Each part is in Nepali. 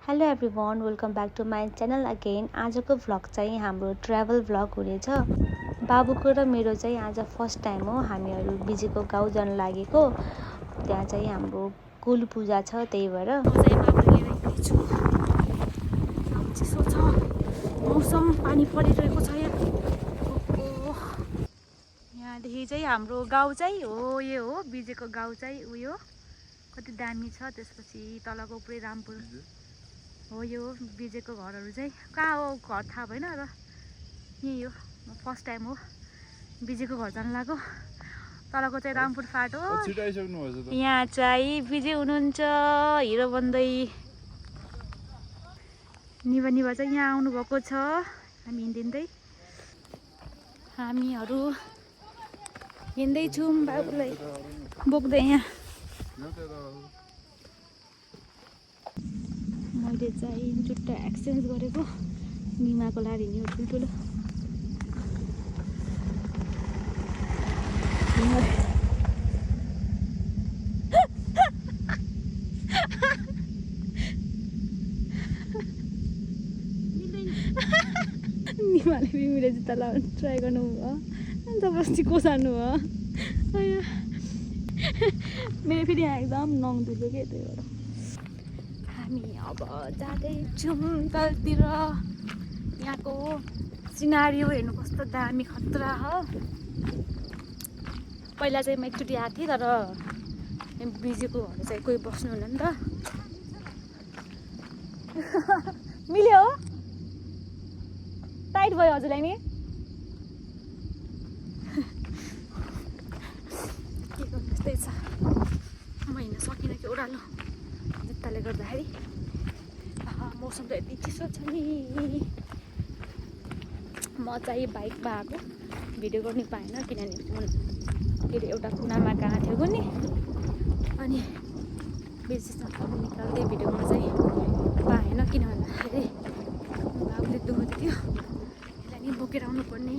Hello everyone, welcome back to my channel again. आजको भ्लग चाहिँ हाम्रो ट्राभल भ्लग हुनेछ। बाबुको र मेरो चाहिँ आज फर्स्ट टाइम हो हामीहरू बिजीको गाउँ जान लागेको। त्यहाँ चाहिँ हाम्रो कुल पूजा छ, त्यही भएर मौसम पानी परिरहेको छ। यहाँदेखि चाहिँ हाम्रो गाउँ चाहिँ हो, यो हो बिजेको गाउँ चाहिँ उयो कति दामी छ। त्यसपछि तलको पुरै रामपुर हो, यो बिजेको घरहरू चाहिँ कहाँ हो घर थाहा भएन र यही हो। म फर्स्ट टाइम हो बिजेको घर जान लाग्यो। तलको चाहिँ रामपुर फाट हो। यहाँ चाहिँ बिजे हुनुहुन्छ हिरो बन्दै। निभा निभा चाहिँ यहाँ आउनुभएको छ। हामी हिँड्दै हामीहरू हिँड्दैछौँ बाबुलाई बोक्दै। यहाँ मैले चाहिँ जुत्ता एक्सचेन्ज गरेको निमाको लागि हिँड्यो ठुल्ठुलो। निमाले बिमीले जुत्ता लाउनु ट्राई गर्नुभयो, जबरजस्ती कोसार्नु भयो। मेरो फेरि यहाँ एकदम नङ धुलो के, त्यही भएर हामी अब जाँदैछौँ तलतिर। यहाँको सिनारियो हेर्नु कस्तो दामी खतरा हो। पहिला चाहिँ म एकचोटि आएको थिएँ, तर बिजेको घर चाहिँ कोही बस्नु हुन्न नि त। मिल्यो हो, टाइट भयो हजुरलाई नि। के गर्नु यस्तै छ, म हिँड्न सकिनँ कि ओह्रालो जुत्ताले गर्दाखेरि। मौसम त यति चिसो छ नि। म चाहिँ बाइकमा आएको, भिडियो गर्नु पाएन किनभने के अरे एउटा कुनामा गएको थियो नि, अनि बेसीसँग निकाल्दै भिडियो गर्नु चाहिँ पाएन। किन भन्दाखेरि बाबुले दुःख थियो, यसलाई नि बोकेर आउनुपर्ने।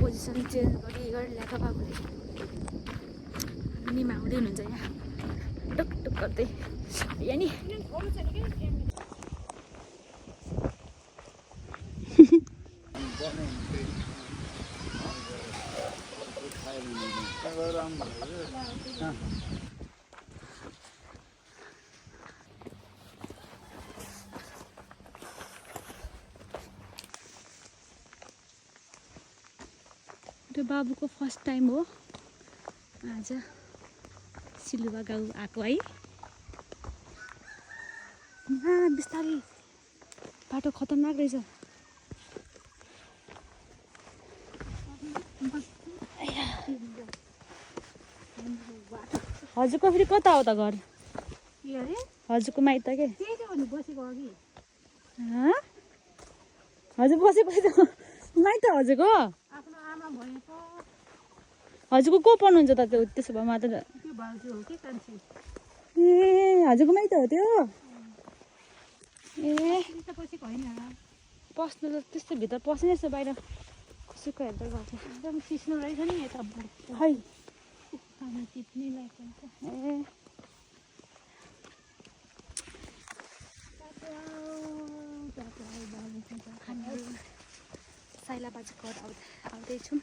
पोजिसन चेन्ज गरी ल्याएको बाबुले। निमा आउँदै हुनुहुन्छ यहाँ टुकटुक गर्दै। यहाँ नि त्यो बाबुको फर्स्ट टाइम हो आज सिलुवा गाउँ आएको है। बिस्तारै बाटो खतरनाक रहेछ। हजुरको फेरि कता हो त घर? हजुरको माइत के? हजुर बसेको माइत हजुरको? हजुरको को पर्नुहुन्छ त त्यो? त्यसो भए मात्र ए हजुरको माइत हो त्यो? ए पस्नु त त्यस्तो भित्र पस्ने रहेछ, बाहिर कसैको हेर्दै गएको एकदम सिस्नो रहेछ नि यता खै टिप्ने ए साइला बाजेको घर आउँदैछौँ।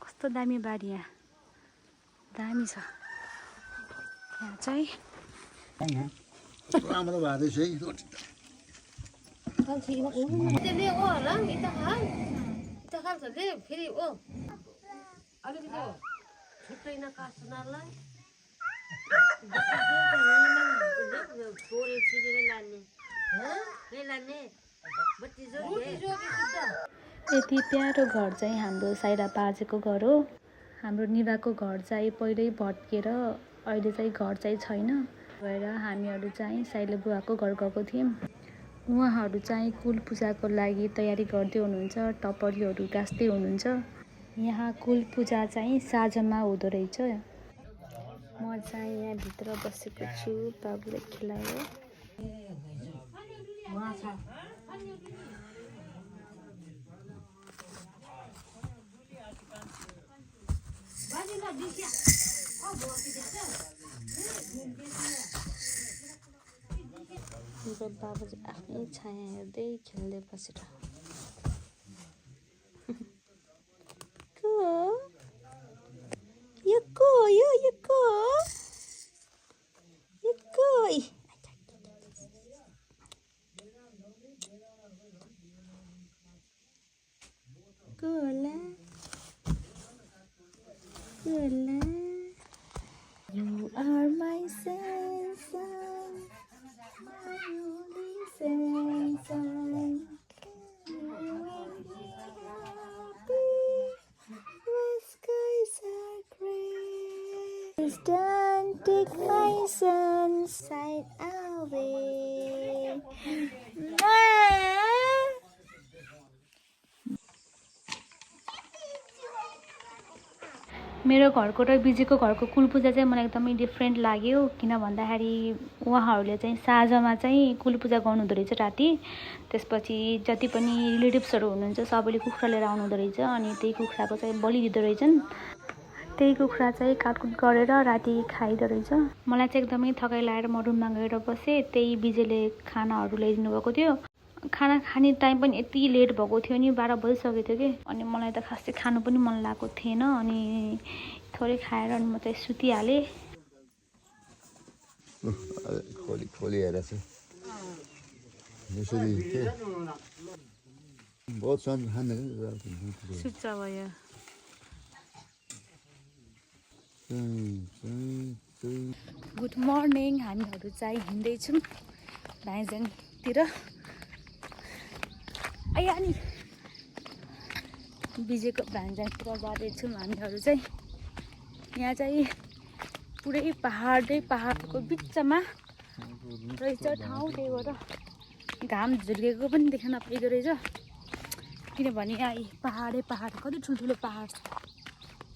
कस्तो दामी बारी, यहाँ दामी छ। यहाँ चाहिँ यति प्यारो घर चाहिँ हाम्रो साइरा बाजेको घर हो। हाम्रो निभाको घर चाहिँ पहिल्यै भत्किएर अहिले चाहिँ घर चाहिँ छैन, भएर हामीहरू चाहिँ साइला बुवाको घर गएको थियौँ। उहाँहरू चाहिँ कुल पूजाको लागि तयारी गर्दै हुनुहुन्छ, टपरीहरू गाँस्दै हुनुहुन्छ। यहाँ कुल पूजा चाहिँ साँझमा हुँदो रहेछ। म चाहिँ यहाँभित्र बसेको छु, बाबुले खेलायो। मेरो बाबु चाहिँ आफ्नै छाया हेर्दै खेल्दै बसेर You are my sunshine, my only sunshine. You make me happy when skies are gray. Please don't take my sunshine away. मेरो घरको र बिजीको घरको कुलपूजा चाहिँ मलाई एकदमै डिफ्रेन्ट लाग्यो किन भन्दाखेरि उहाँहरूले चाहिँ साँझमा चाहिँ कुलपूजा गर्नुहुँदो रहेछ राति। त्यसपछि जति पनि रिलेटिभ्सहरू हुनुहुन्छ सबैले कुखुरा लिएर आउनुहुँदो रहेछ अनि त्यही कुखुराको चाहिँ बलि दिँदो रहेछन्। त्यही कुखुरा चाहिँ काटकुट गरेर राति खाइदो रहेछ। मलाई चाहिँ एकदमै थकाइ लागेर म रुममा गएर बसेँ। त्यही बिजेले खानाहरू ल्याइदिनु भएको थियो। खाना खाने टाइम पनि यति लेट भएको थियो नि 12 बजिसकेको थियो कि अनि मलाई त खासै खानु पनि मन लागेको थिएन अनि थोरै खाएर अनि म चाहिँ सुतिहालेँ। खोली हेरेछ यसरी के बहुत सन खाने सुत्छ भयो। Good morning. हामीहरू चाहिँ हिँड्दैछौँ भाइजनतिर। आया नि बिजेको भान्जातिर जाँदैछौँ हामीहरू चाहिँ। यहाँ चाहिँ पुरै पहाडको बिचमा रहेछ ठाउँ। त्यही भएर घाम झुल्केको पनि देख्न नपाइदो रहेछ किनभने यहाँ पहाड कति ठुल्ठुलो पहाड छ।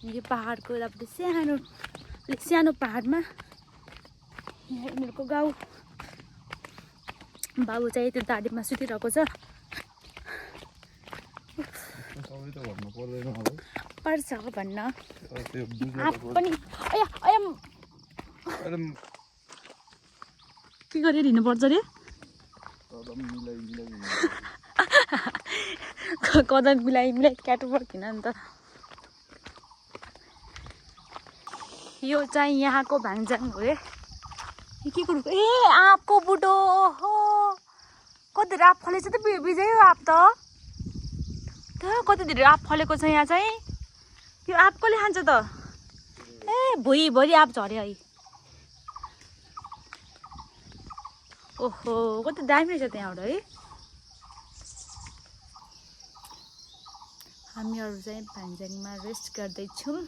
यो पहाडको यतापट्टि सानो पहाडमा यहाँ यिनीहरूको गाउँ। बाबु चाहिँ त्यो दाडीमा सुतिरहेको छ। पर्छ भन्न पनि के गरेर हिँड्नुपर्छ अरे कदम मिलाइ क्याटो पर्दैन नि त। यो चाहिँ यहाँको भान्जाङ हो रे। के कुरो ए आँपको बुटो हो कति आँप फलेछ त बिजायो आँप त कति धेरै आँप फलेको छ यहाँ चाहिँ। यो आँप कसले खान्छ त ए भुइँभरि आँप झऱ्यो है। ओहो कति दामी रहेछ त्यहाँबाट है। हामीहरू चाहिँ भान्जाङमा रेस्ट गर्दैछौँ।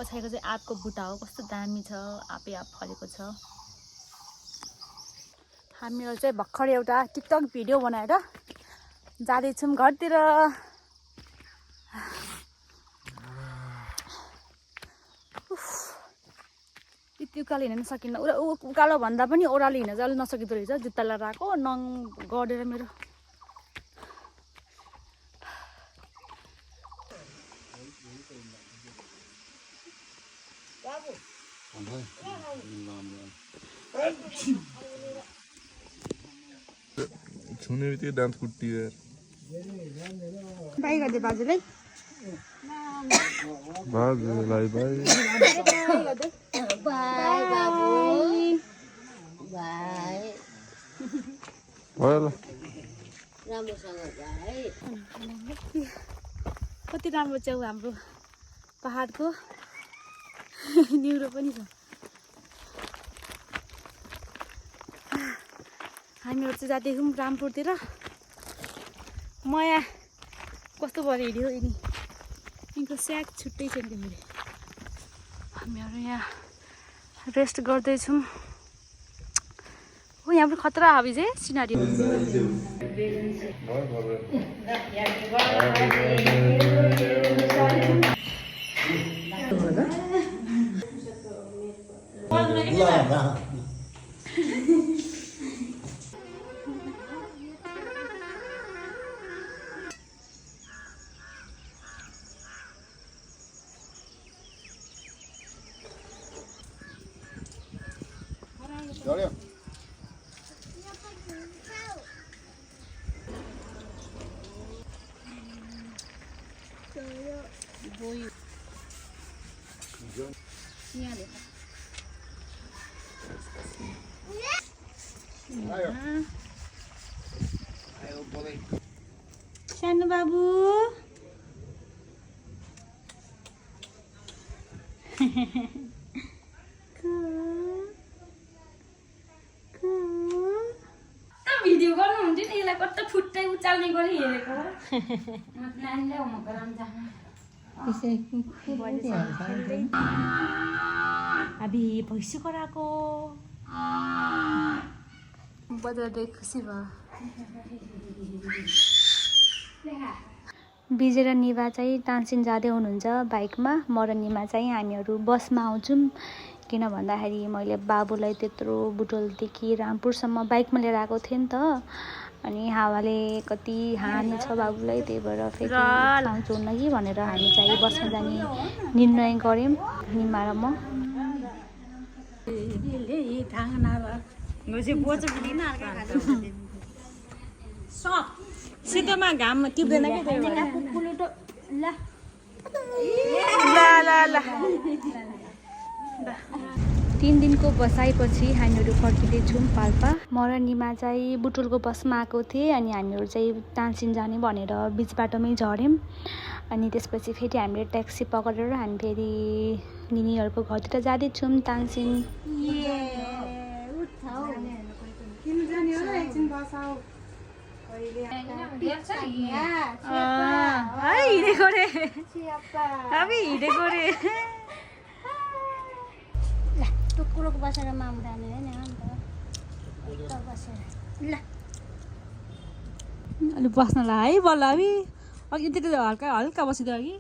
पछाडिको चाहिँ आँपको बुट्टा हो कस्तो दामी छ। आँपै आँप फलेको छ। हामीहरू चाहिँ भर्खर एउटा टिकटक भिडियो बनाएर जाँदैछौँ घरतिर। यति उकालो हिँड्न सकिन्न। उकालो भन्दा पनि ओह्रालो हिँड्न चाहिँ नसकिँदो रहेछ। जुत्ता लगाएर आएको नङ गरेर मेरो। छुने बित्तिकै दाँत कुट्टियो यार। बाई गरिदिए बाजुलाई। बाजुलाई बाई बाई बाबु बाई भयो ल राम्रोसँग भाइ। कति राम्रो छ हाम्रो पहाडको न्युरो पनि छ। हामीहरू चाहिँ जाँदैछौँ रामपुरतिर। माया कस्तो भएर हिँड्यो यिनी यिनको स्याक छुट्टै छ नि फेरि। हामीहरू यहाँ रेस्ट गर्दैछौँ। हो यहाँ पनि खतरा हाबी चाहिँ सिनारी। सानो बाबु भिडियो गर्नुहुन्छ नि यसलाई कता फुट्टै उचाल्ने गरी हेरेको नानीले होमवर्क गराउनु जानु अभी भैँसी कराएको बजाउँदै खुसी भयो विजय र निभा चाहिँ तानसिन जाँदै हुनुहुन्छ बाइकमा म र निमा चाहिँ हामीहरू बसमा आउँछौँ किन भन्दाखेरि मैले बाबुलाई त्यत्रो बुटोलदेखि रामपुरसम्म बाइकमा लिएर आएको थिएँ नि त अनि हावाले कति हानि छ बाबुलाई त्यही भएर फेरि ठाउँ छोड्न कि भनेर हामी चाहिँ बसमा जाने निर्णय गऱ्यौँ निमा र म शीतमा घाम टिप्दैन के ल 3 दिनको बसाइपछि हामीहरू फर्किँदैछौँ पाल्पा म र निमा चाहिँ बुटुलको बसमा आएको थिएँ अनि हामीहरू चाहिँ तानसिन जाने भनेर बिच बाटोमै झऱ्यौँ अनि त्यसपछि फेरि हामीले ट्याक्सी पक्रेर हामी फेरि निनीहरूको घरतिर जाँदैछौँ तानसिन हिँडेको रे हिँडेको रे टुक्रोको बसेर माम जाने होइन बसेर ल अलि बस्नलाई है बल्ल अबि अघि त्यति हल्का हल्का बसिदियो अघि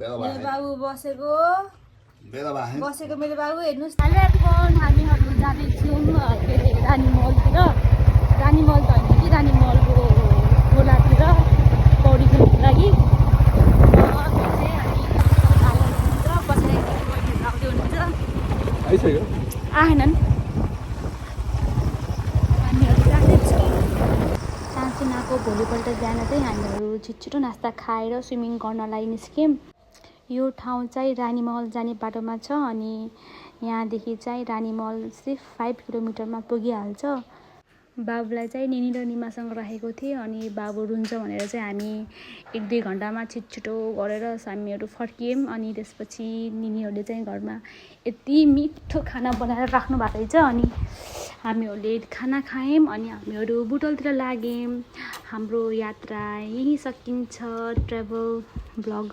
मेरो बाबु बसेको मेरो बाबु हेर्नुहोस् हामीहरू जाँदैछौँ के अरे रानी महलतिर रानी महल त होइन कि रानी महलको खोलातिर पौडी खेल्नुको लागि आएनन् हामीहरू जाँदैछौँ तानसिनाको भोलिपल्ट बिहान चाहिँ हामीहरू छिटो नास्ता खाएर स्विमिङ गर्नलाई निस्क्यौँ यो ठाउँ चाहिँ रानी महल जाने बाटोमा छ अनि यहाँदेखि चाहिँ रानी महल सिर्फ 5 किलोमिटरमा पुगिहाल्छ बाबुलाई चाहिँ निनी र निमासँग राखेको थिएँ अनि बाबु रुन्छ भनेर चाहिँ हामी 1-2 घन्टामा छिटो गरेर हामीहरू फर्कियौँ अनि त्यसपछि निनीहरूले चाहिँ घरमा यति मिठो खाना बनाएर राख्नु भएको रहेछ अनि हामीहरूले खाना खायौँ अनि हामीहरू बुटोलतिर लाग्यौँ हाम्रो यात्रा यहीँ सकिन्छ ट्राभल ब्लग